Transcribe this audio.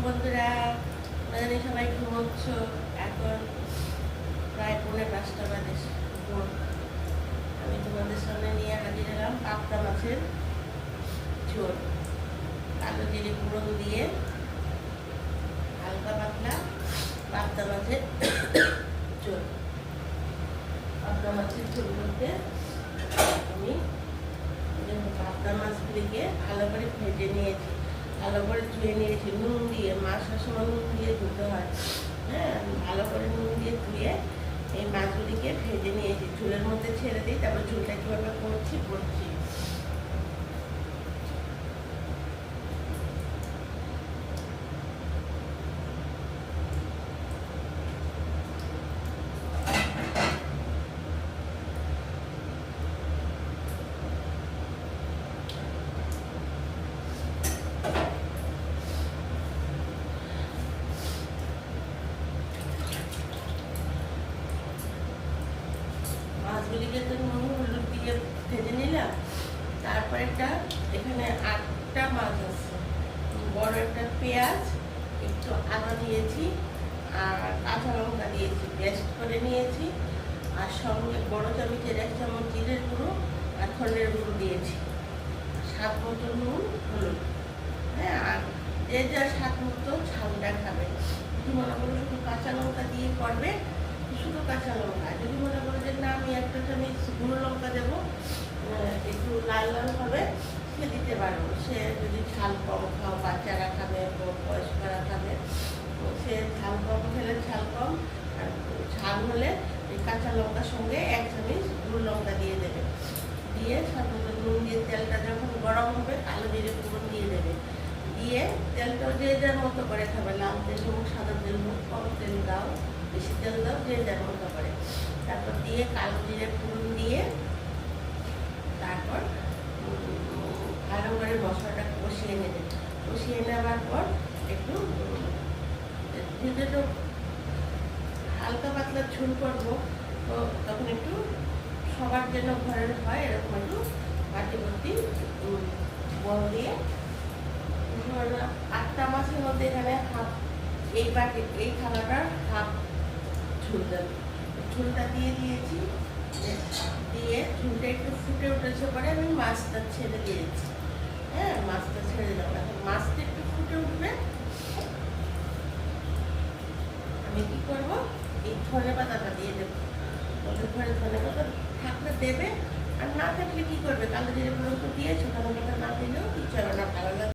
বন্ধুরা, জানি সবাই ঘুমোচ্ছ। এখন প্রায় 4:45 বাজে ভোর। আমি তোমাদের সামনে নিয়ে হাজির হলাম পাবদা মাছের ঝোল, কালো জিরে ফোড়ন দিয়ে হালকা পাতলা পাবদা মাছের ঝোল। পাবদা মাছের ঝোল বলতে আমি পাবদা মাছগুলিকে ভালো করে ভেজে নিয়েছি, ভালো করে ধুয়ে নিয়েছি নুন দিয়ে। মাছ সবসময় নুন দিয়ে ধুতে হয়। হ্যাঁ, ভালো করে নুন দিয়ে ধুয়ে এই মাছগুলিকে ভেজে নিয়েছি, ঝোলের মধ্যে ছেড়ে দিই। তারপর ঝোলটা কীভাবে করছি বলছি। মাছগুলিকে তো নুন হলুদ দিয়ে ভেজে নিলাম। তারপর এখানে 8টা মাছ আছে, বড় একটা পেঁয়াজ, একটু আদা দিয়েছি, আর কাঁচা লঙ্কা দিয়েছি, পেস্ট করে নিয়েছি। আর সঙ্গে বড় চামচের 1 চামচ জিরের গুঁড়ো আর ধনের গুঁড়ো দিয়েছি, স্বাদ মতো নুন হলুদ। হ্যাঁ, আর যে যার স্বাদ মতো ঝালটা খাবে। যদি মনে করো শুধু কাঁচা লঙ্কা দিয়ে করবে, শুধু কাঁচা লঙ্কা। যদি মনে করো যে না আমি 1টা চামচ গুঁড়ো লঙ্কা দেবো, একটু লাল লাল হবে, সে দিতে পারবো। সে যদি ঝাল কম খাও, বাচ্চারা খাবে, বয়স্করা খাবে, সে ঝাল কম খেলে ঝাল কম, আর ঝাল হলে এই কাঁচা লঙ্কার সঙ্গে 1 চামচ গুঁড়ো লঙ্কা দিয়ে দেবে। দিয়ে সাধারণত নুন দিয়ে তেলটা যখন গরম হবে কালো জিরে ফোড়ন দিয়ে দেবে। দিয়ে তেলটাও যে যার মতো করে খাবে, লাল তেল হোক সাদা তেল হোক, কম তেল দাও বেশি তেল দাও, যে যার মতো করে। তারপর দিয়ে কালো জিরে ফোড়ন দিয়ে তারপর ভালো করে মশলাটা কষিয়ে নেবে। কষিয়ে নেওয়ার পর একটু যেহেতু হালকা পাতলা ঝোল করবো, তো তখন একটু সবার জন্য ঘরের হয় এরকম একটু বাটি ভর্তি বল দিয়ে 8টা মাছের মধ্যে এখানে হাফ, এই বাটি এই থালাটার হাফ ঝোল দেব। ঝোলটা দিয়ে দিয়েছি, দিয়ে ঝোলটা একটু ফুটে উঠেছে পরে আমি মাছটা ছেড়ে দিয়েছি। হ্যাঁ, মাছটা ছেড়ে দিলাম। এখন মাছটা একটু ফুটে উঠবে, আমি কি করবো, এই ধনে পাতাটা দিয়ে দেবো। ঘরে ধনে পাতা থাকলে দেবে, আর না থাকলে কি করবে, কালো জিরে ফোড়ন তো দিয়েছো, ধনে পাতা না দিলেও কিছু হবে না, ভালো লাগে।